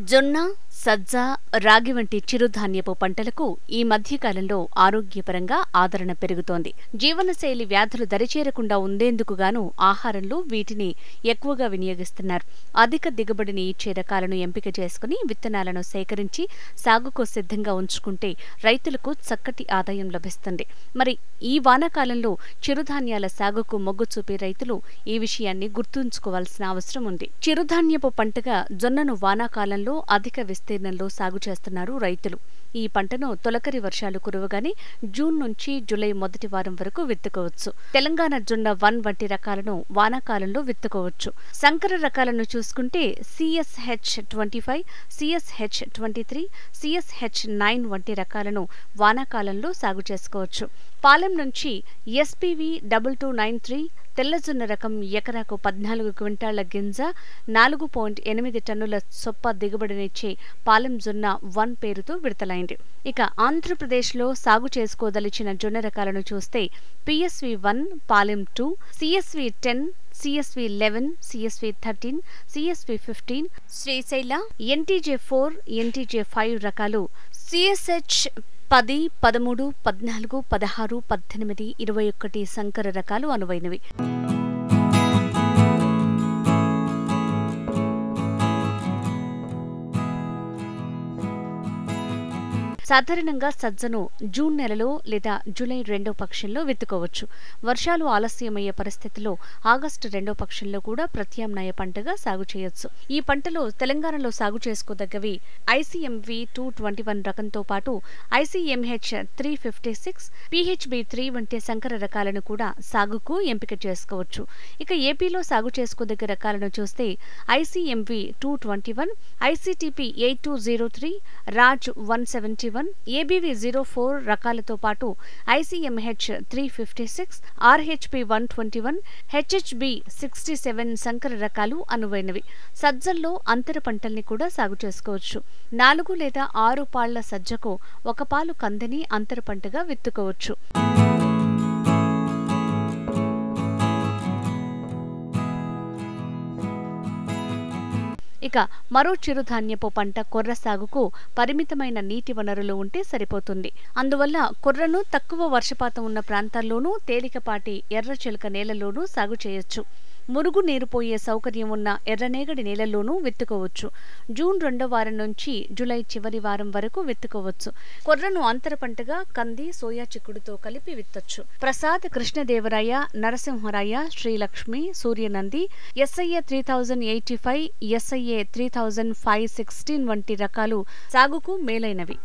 జొన్న, సజ్జ, రాగి వంటి చిరుధాన్యపు పంటలకు ఈ మధ్యకాలంలో ఆరోగ్యపరంగా ఆదరణ పెరుగుతోంది. జీవనశైలి వ్యాధులు దరిచేరకుండా ఉండేందుకుగాను ఆహారంలో వీటిని ఎక్కువగా వినియోగిస్తున్నారు. అధిక దిగుబడిని ఇచ్చే రకాలను ఎంపిక చేసుకుని విత్తనాలను సేకరించి సాగుకు సిద్ధంగా ఉంచుకుంటే రైతులకు చక్కటి ఆదాయం లభిస్తుంది. మరి ఈ వానాకాలంలో చిరుధాన్యాల సాగుకు మొగ్గు చూపే రైతులు ఈ విషయాన్ని గుర్తుంచుకోవాల్సిన అవసరం ఉంది. చిరుధాన్యపు పంటగా జొన్నను వానాకాలంలో అధిక విస్తీర్ణంలో సాగు చేస్తున్నారు రైతులు. ఈ పంటను తొలకరి వర్షాలు కురవగానే జూన్ నుంచి జూలై మొదటి వారం వరకు విత్తుకోవచ్చు. తెలంగాణ జొన్న 1 వంటి రకాలను వానాకాలంలో విత్తుకోవచ్చు. సంకర రకాలను చూసుకుంటే CSH25, CSH23, CSH9 వంటి రకాలను వానాకాలంలో సాగు చేసుకోవచ్చు. పాలెం నుంచి SPV 2293 తెల్లజొన్న రకం ఎకరాకు 14 క్వింటాళ్ల గింజ, 4.8 టన్నుల సొప్ప దిగుబడినిచ్చే పాలెం జొన్న 1 పేరుతో విడుదలైంది. ఇక ఆంధ్రప్రదేశ్లో సాగు చేసుకోదలిచిన జొన్న రకాలను చూస్తే PSV1, Palem 2, CSV10, CSV11, CSV13, CSV15, Srisaila, NTJ4, NTJ5 రకాలు, CSH 10, 13, 14, 16, 18, 21 సంకర రకాలు అనువైనవి. సాధారణంగా సజ్జను జూన్ నెలలో లేదా జూలై 2వ పక్షంలో విత్తుకోవచ్చు. వర్షాలు ఆలస్యమయ్యే పరిస్థితిలో ఆగస్టు 2వ పక్షంలో కూడా ప్రత్యామ్నాయ పంటగా సాగు చేయొచ్చు. ఈ పంటలో తెలంగాణలో సాగు చేసుకోదగ్గవి ICMV 221 రకంతో పాటు ICMH 356, PHB3 వంటి సంకర రకాలను కూడా సాగుకు ఎంపిక చేసుకోవచ్చు. ఇక ఏపీలో సాగు చేసుకోదగ్గ రకాలను చూస్తే ICMV 221, ICTP 8203, రాజ్ 171, ABV 04 రకాలతో పాటు ICMH 356, RHP 121, HHB 67 సంకర రకాలు అనువైనవి. సజ్జల్లో అంతర పంటల్ని కూడా సాగు చేసుకోవచ్చు. 4 లేదా 6 పాళ్ల సజ్జకు 1 పాలు కందిని అంతర పంటగా విత్తుకోవచ్చు. ఇక మరో చిరుధాన్యపు పంట కొర్ర సాగుకు పరిమితమైన నీటి వనరులు ఉంటే సరిపోతుంది. అందువల్ల కొర్రను తక్కువ వర్షపాతం ఉన్న ప్రాంతాల్లోనూ తేలికపాటి ఎర్రచిలక నేలల్లోనూ సాగు చేయొచ్చు. మురుగు నీరు పోయే సౌకర్యం ఉన్న ఎర్రనేగడి నేలల్లోనూ విత్తుకోవచ్చు. జూన్ 2వ వారం నుంచి జూలై చివరి వారం వరకు విత్తుకోవచ్చు. కొర్రను అంతర పంటగా కంది, సోయా చిక్కుడుతో కలిపి విత్తొచ్చు. ప్రసాద్, కృష్ణదేవరాయ, నరసింహరాయ, శ్రీలక్ష్మి, సూర్యనంది, SIA 3085, SIA 3516 వంటి రకాలు సాగుకు మేలైనవి.